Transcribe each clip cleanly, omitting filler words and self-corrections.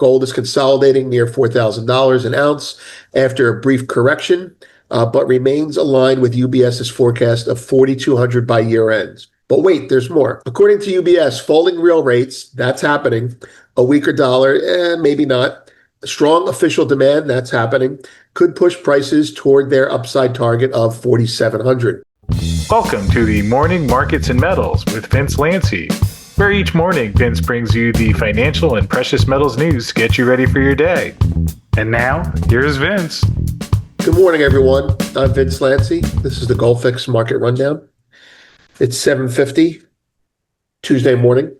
Gold is consolidating near $4,000 an ounce after a brief correction, but remains aligned with UBS's forecast of 4,200 by year end. But wait, there's more. According to UBS, falling real rates, that's happening. A weaker dollar, maybe not. Strong official demand, that's happening. Could push prices toward their upside target of 4,700. Welcome to the Morning Markets and Metals with Vince Lanci, where each morning Vince brings you the financial and precious metals news to get you ready for your day. And now, here's Vince. Good morning, everyone. I'm Vince Lanci. This is the Goldfix Market Rundown. It's 7:50, Tuesday morning.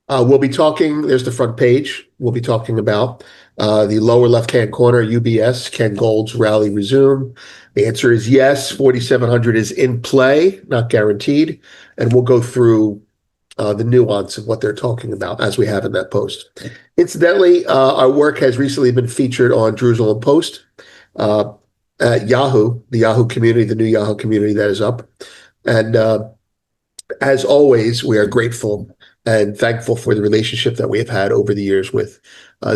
We'll be talking, there's the front page. We'll be talking about the lower left-hand corner, UBS, can gold's rally resume? The answer is yes, 4,700 is in play, not guaranteed. And we'll go through the nuance of what they're talking about as we have in that post. Incidentally, our work has recently been featured on Jerusalem Post, at Yahoo, the Yahoo community, the new Yahoo community that is up. And as always, we are grateful and thankful for the relationship that we have had over the years with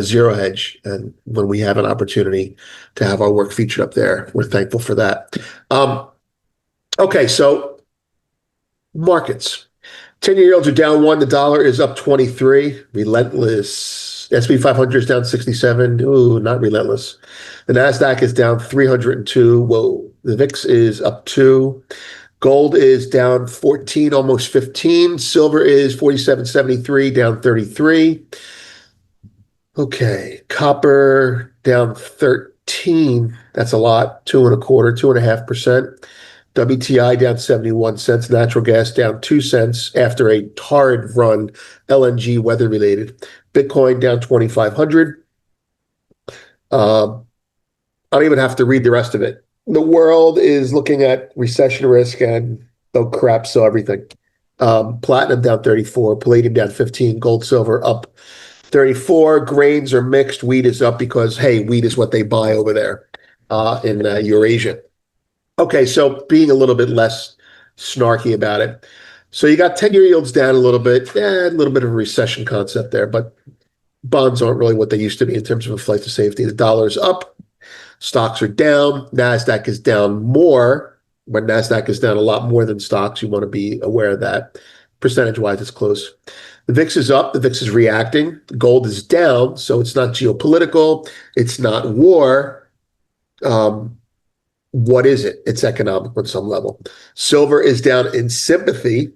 Zero Hedge. And when we have an opportunity to have our work featured up there, we're thankful for that. Okay, so markets. 10-year yields are down 1. The dollar is up 23. Relentless. S&P 500 is down 67. Ooh, not relentless. The NASDAQ is down 302. Whoa. The VIX is up 2. Gold is down 14, almost 15. Silver is 47.73, down 33. Okay, copper down 13. That's a lot. 2.25%, 2.5%. WTI down 71 cents. Natural gas down 2 cents after a torrid run, LNG weather related. Bitcoin down 2,500. I don't even have to read the rest of it. The world is looking at recession risk and oh crap, so everything. Platinum down 34, palladium down 15, gold, silver up 34. Grains are mixed. Wheat is up because, hey, wheat is what they buy over there in Eurasia. Okay, so being a little bit less snarky about it. So you got 10-year yields down a little bit, a little bit of a recession concept there, but bonds aren't really what they used to be in terms of a flight to safety. The dollar's up. Stocks are down. NASDAQ is down more. When NASDAQ is down a lot more than stocks, you want to be aware of that. Percentage-wise, it's close. The VIX is up. The VIX is reacting. Gold is down, so it's not geopolitical. It's not war. What is it? It's economic on some level. Silver is down in sympathy.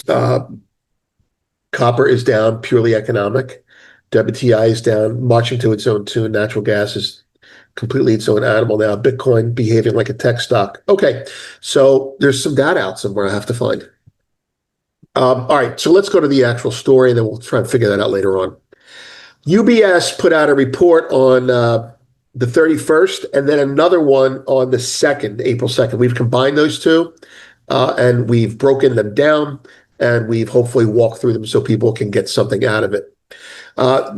Copper is down, purely economic. WTI is down, marching to its own tune. Natural gas is completely its own animal now. Bitcoin behaving like a tech stock. Okay, so there's some data out somewhere I have to find. All right, so let's go to the actual story, and then we'll try and figure that out later on. UBS put out a report on the 31st, and then another one on the 2nd, April 2nd. We've combined those two, and we've broken them down, and we've hopefully walked through them so people can get something out of it.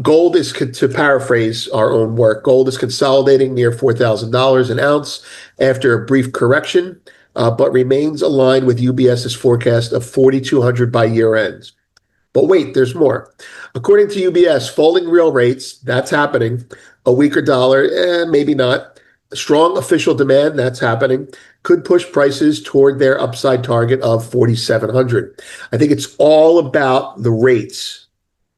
Gold is, to paraphrase our own work, gold is consolidating near $4,000 an ounce after a brief correction, but remains aligned with UBS's forecast of 4,200 by year end. But wait, there's more. According to UBS, falling real rates, that's happening. A weaker dollar, maybe not. Strong official demand, that's happening. Could push prices toward their upside target of 4,700. I think it's all about the rates,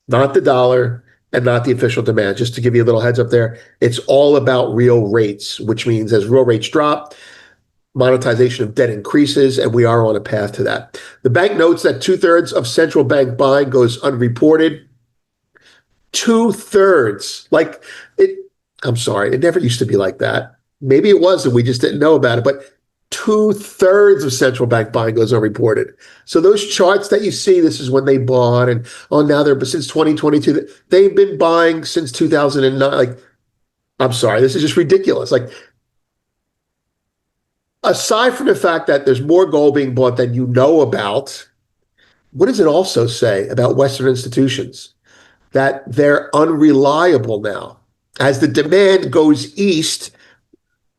not the dollar and not the official demand. Just to give you a little heads up there, it's all about real rates, which means as real rates drop, monetization of debt increases, and we are on a path to that. The bank notes that 2/3 of central bank buying goes unreported. 2/3. Like it, I'm sorry, it never used to be like that. Maybe it was and we just didn't know about it, but 2/3 of central bank buying goes unreported. So those charts that you see, this is when they bought, and now they're since 2022. They've been buying since 2009. Like, I'm sorry, this is just ridiculous. Like, aside from the fact that there's more gold being bought than you know about, what does it also say about Western institutions? That they're unreliable now. As the demand goes east,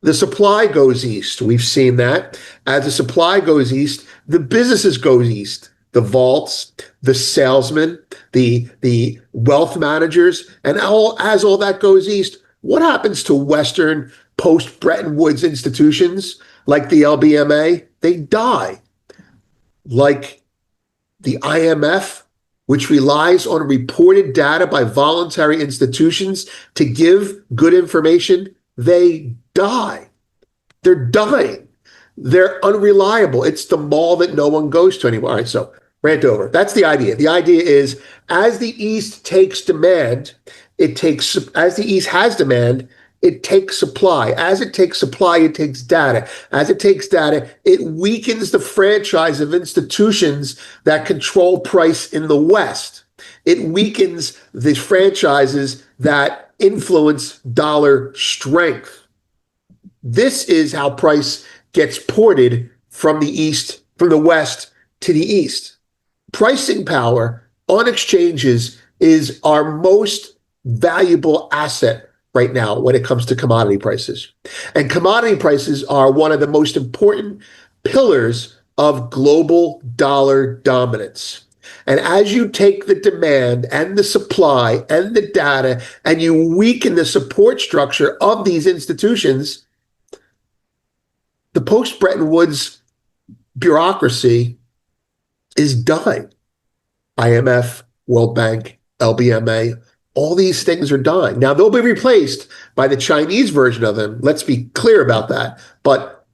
the supply goes east. We've seen that. As the supply goes east, the businesses go east. the vaults, the salesmen, the wealth managers, and as all that goes east, what happens to Western post-Bretton Woods institutions like the LBMA? They die. Like the IMF, which relies on reported data by voluntary institutions to give good information, they die. They're dying. They're unreliable. It's the mall that no one goes to anymore. All right, so rant over. That's the idea. The idea is as the East takes demand, as the East has demand, it takes supply. As it takes supply, it takes data. As it takes data, it weakens the franchise of institutions that control price in the West. It weakens the franchises that influence dollar strength. This is how price gets ported from the West to the East. Pricing power on exchanges is our most valuable asset right now when it comes to commodity prices. And commodity prices are one of the most important pillars of global dollar dominance. And as you take the demand and the supply and the data and you weaken the support structure of these institutions, the post-Bretton Woods bureaucracy is dying. IMF, World Bank, LBMA, all these things are dying. Now, they'll be replaced by the Chinese version of them. Let's be clear about that. But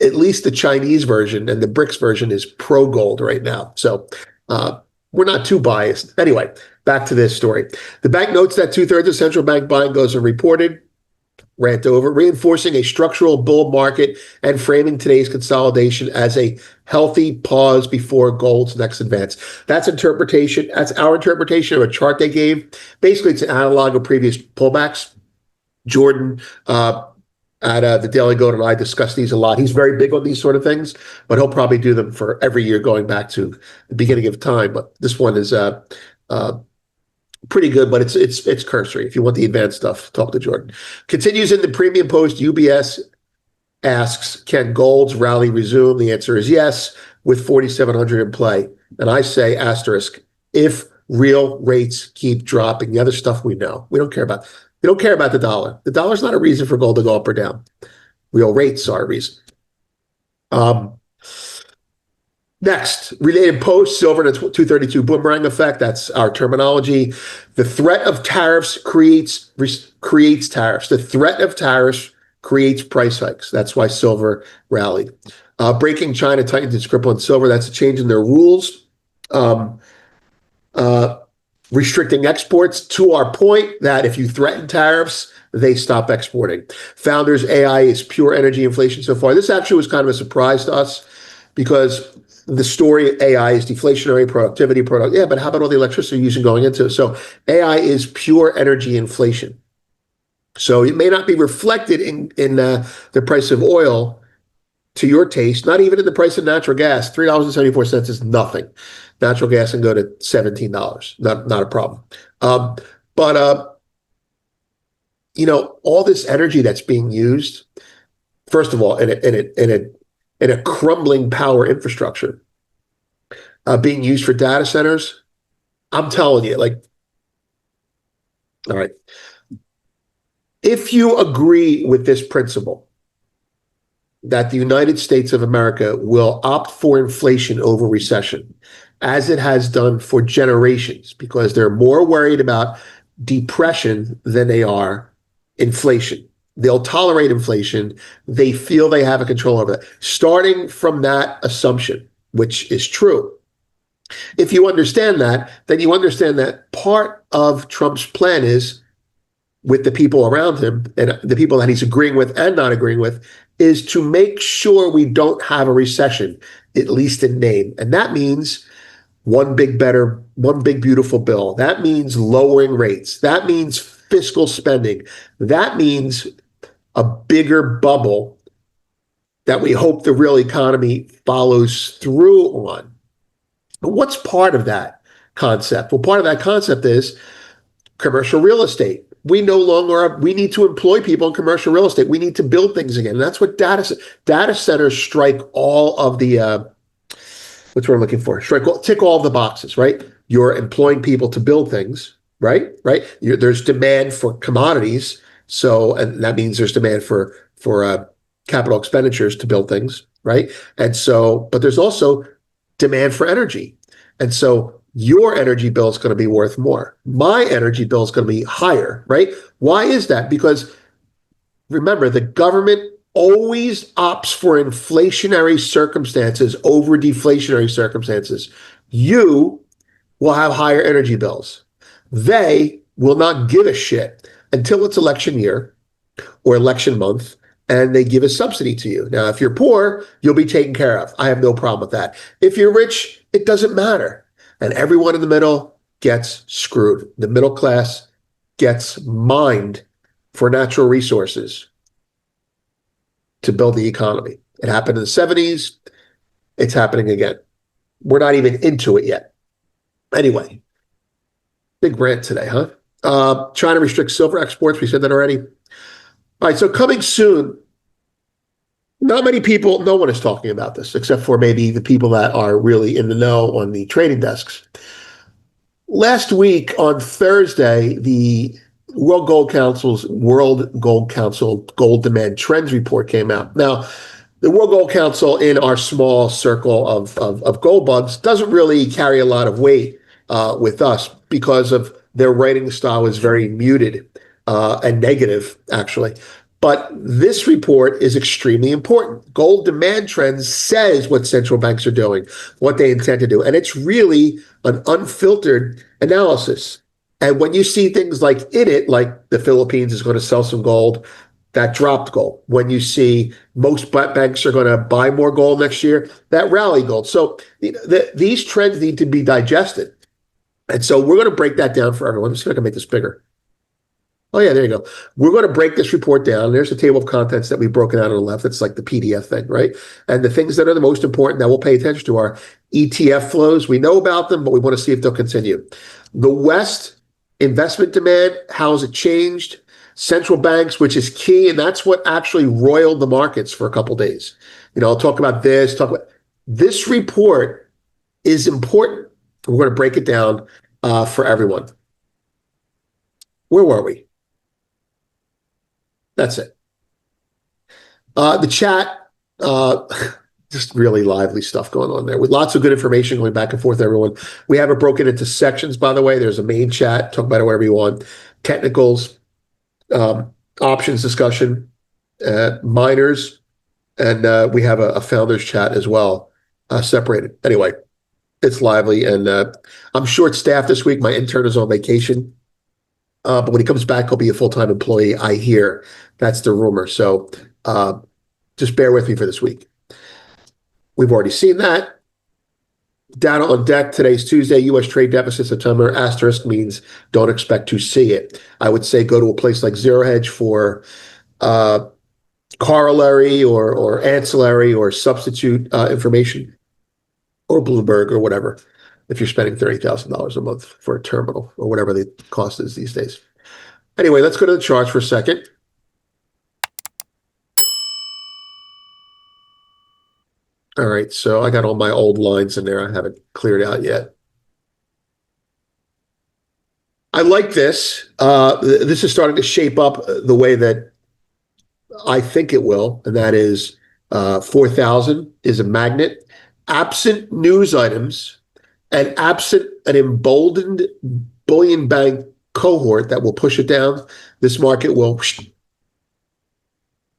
at least the Chinese version and the BRICS version is pro-gold right now. So we're not too biased. Anyway, back to this story. The bank notes that 2/3 of central bank buying goes unreported. Rant over, reinforcing a structural bull market and framing today's consolidation as a healthy pause before gold's next advance. That's interpretation. That's our interpretation of a chart they gave. Basically, it's an analog of previous pullbacks. Jordan at the Daily Goat and I discuss these a lot. He's very big on these sort of things, but he'll probably do them for every year going back to the beginning of time. But this one is pretty good, but it's cursory. If you want the advanced stuff, talk to Jordan. Continues in the premium post. UBS asks, can gold's rally resume? The answer is yes, with 4,700 in play. And I say asterisk, if real rates keep dropping. The other stuff we know. We don't care about. We don't care about the dollar. The dollar's not a reason for gold to go up or down. Real rates are a reason. Next, related post, silver and a 232 boomerang effect. That's our terminology. The threat of tariffs creates tariffs. The threat of tariffs creates price hikes. That's why silver rallied. Breaking China tightens its grip on silver. That's a change in their rules. Restricting exports, to our point that if you threaten tariffs, they stop exporting. Founders, AI is pure energy inflation so far. This actually was kind of a surprise to us because the story AI is deflationary productivity product. Yeah, but how about all the electricity you're using going into it? So AI is pure energy inflation. So it may not be reflected in the price of oil to your taste, not even in the price of natural gas. $3.74 is nothing. Natural gas can go to $17. Not a problem. But all this energy that's being used, first of all, in a crumbling power infrastructure being used for data centers, I'm telling you, all right, if you agree with this principle that the United States of America will opt for inflation over recession, as it has done for generations, because they're more worried about depression than they are inflation. They'll tolerate inflation. They feel they have a control over it. Starting from that assumption, which is true, if you understand that, then you understand that part of Trump's plan is, with the people around him and the people that he's agreeing with and not agreeing with, is to make sure we don't have a recession, at least in name. And that means one big beautiful bill. That means lowering rates. That means fiscal spending. That means a bigger bubble that we hope the real economy follows through on. But what's part of that concept? Well, part of that concept is commercial real estate. We need to employ people in commercial real estate. We need to build things again. And that's what data centers strike all of the What's what I'm looking for? Tick all the boxes, right? You're employing people to build things, right? Right. There's demand for commodities, so and that means there's demand for capital expenditures to build things, right? And so, but there's also demand for energy, and so your energy bill is going to be worth more. My energy bill is going to be higher, right? Why is that? Because remember, the government always opts for inflationary circumstances over deflationary circumstances. You will have higher energy bills. They will not give a shit until it's election year or election month and they give a subsidy to you. Now, if you're poor, you'll be taken care of. I have no problem with that. If you're rich, it doesn't matter. And everyone in the middle gets screwed. The middle class gets mined for natural resources to build the economy. It happened in the 70s. It's happening again. We're not even into it yet. Anyway, big rant today, huh? China restricts silver exports. We said that already. All right, so coming soon. Not many people, no one is talking about this, except for maybe the people that are really in the know on the trading desks. Last week on Thursday, the World Gold Council Gold Demand Trends Report came out. Now, the World Gold Council, in our small circle of gold bugs, doesn't really carry a lot of weight with us because of their writing style is very muted and negative, actually. But this report is extremely important. Gold demand trends says what central banks are doing, what they intend to do. And it's really an unfiltered analysis. And when you see things like in it, like the Philippines is going to sell some gold, that dropped gold. When you see most banks are going to buy more gold next year, that rallied gold. So these trends need to be digested. And so we're going to break that down for everyone. Let's see if I can make this bigger. Oh, yeah, there you go. We're going to break this report down. There's a table of contents that we've broken out on the left. It's like the PDF thing, right? And the things that are the most important that we'll pay attention to are ETF flows. We know about them, but we want to see if they'll continue. The West, investment demand, how has it changed? Central banks, which is key, and that's what actually roiled the markets for a couple of days. I'll talk about this, this report is important. We're going to break it down for everyone. Where were we? That's it. The chat, just really lively stuff going on there with lots of good information going back and forth, everyone. We have it broken into sections, by the way. There's a main chat, talk about it whatever you want. Technicals, options discussion, miners, and we have a founders chat as well, separated. Anyway, it's lively, and I'm short-staffed this week. My intern is on vacation. But when he comes back, he'll be a full-time employee, I hear. That's the rumor. So just bear with me for this week. We've already seen that. Data on deck. Today's Tuesday. U.S. trade deficit September. Asterisk means don't expect to see it. I would say go to a place like Zero Hedge for corollary or ancillary or substitute information, or Bloomberg or whatever, if you're spending $30,000 a month for a terminal or whatever the cost is these days. Anyway, let's go to the charts for a second. All right, so I got all my old lines in there. I haven't cleared out yet. I like this. This is starting to shape up the way that I think it will, and that is 4,000 is a magnet. Absent news items and absent an emboldened bullion bank cohort that will push it down, this market will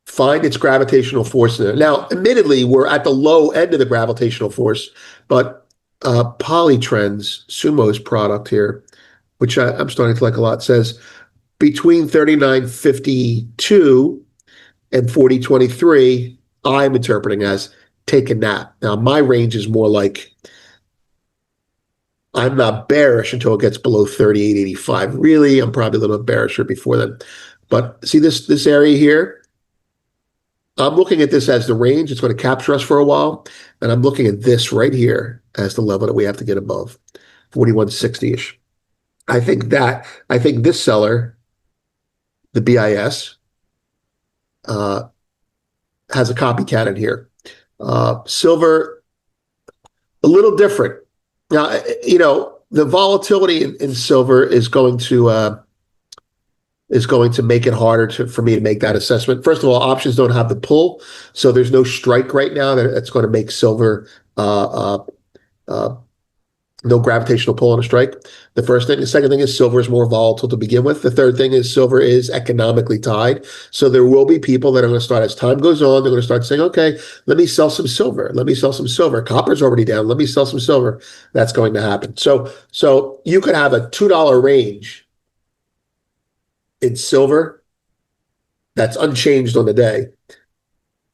find its gravitational force in there. Now, admittedly, we're at the low end of the gravitational force, but Polytrends, Sumo's product here, which I'm starting to like a lot, says between 39.52 and 40.23, I'm interpreting as take a nap. Now, my range is more like I'm not bearish until it gets below 38.85. Really, I'm probably a little bit bearisher before then. But see this area here? I'm looking at this as the range. It's going to capture us for a while. And I'm looking at this right here as the level that we have to get above, 41.60-ish. I think this seller, the BIS, has a copycat in here. Silver A little different. Now, the volatility in silver is going to make it harder for me to make that assessment. First of all, options don't have the pull, so there's no strike right now that's going to make silver no gravitational pull on a strike. The first thing. The second thing is silver is more volatile to begin with. The third thing is silver is economically tied. So there will be people that are going to start, as time goes on, they're going to start saying, okay, let me sell some silver. Let me sell some silver. Copper's already down. Let me sell some silver. That's going to happen. So you could have a $2 range in silver that's unchanged on the day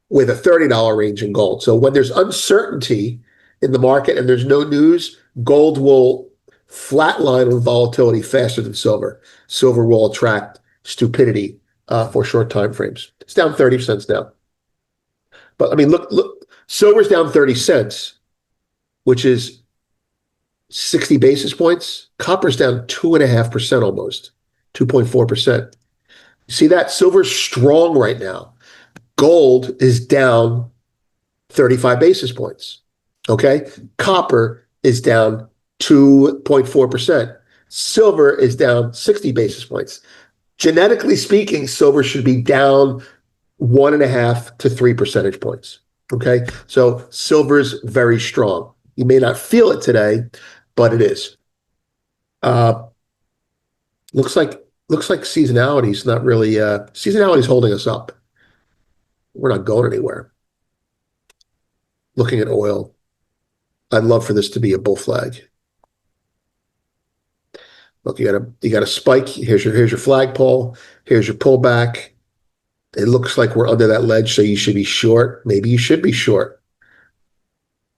with a $30 range in gold. So when there's uncertainty in the market and there's no news, gold will flatline on volatility faster than silver. Silver will attract stupidity for short time frames. It's down 30 cents now. But I mean, look, silver's down 30 cents, which is 60 basis points. Copper's down 2.5% almost, 2.4%. You see that? Silver's strong right now. Gold is down 35 basis points. Okay? Copper is down 2.4%. Silver is down 60 basis points. Genetically speaking, silver should be down 1.5 to 3 percentage points. Okay? So silver's very strong. You may not feel it today, but it is. Looks like seasonality is not really seasonality is holding us up. We're not going anywhere. Looking at oil, I'd love for this to be a bull flag. Look, you got a spike. Here's your flagpole. Here's your pullback. It looks like we're under that ledge, so you should be short. Maybe you should be short.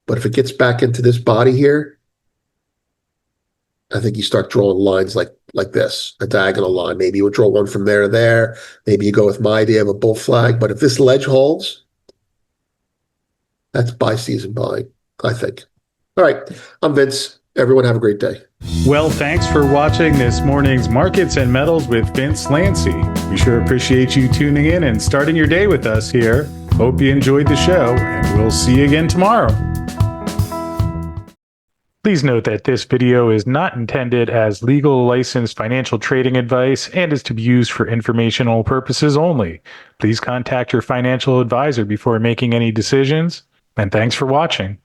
But if it gets back into this body here, I think you start drawing lines like this, a diagonal line. Maybe you would draw one from there to there. Maybe you go with my idea of a bull flag. But if this ledge holds, that's buy season buying, I think. All right, I'm Vince. Everyone have a great day. Well, thanks for watching this morning's Markets and Metals with Vince Lanci. We sure appreciate you tuning in and starting your day with us here. Hope you enjoyed the show, and we'll see you again tomorrow. Please note that this video is not intended as legal licensed financial trading advice and is to be used for informational purposes only. Please contact your financial advisor before making any decisions, and thanks for watching.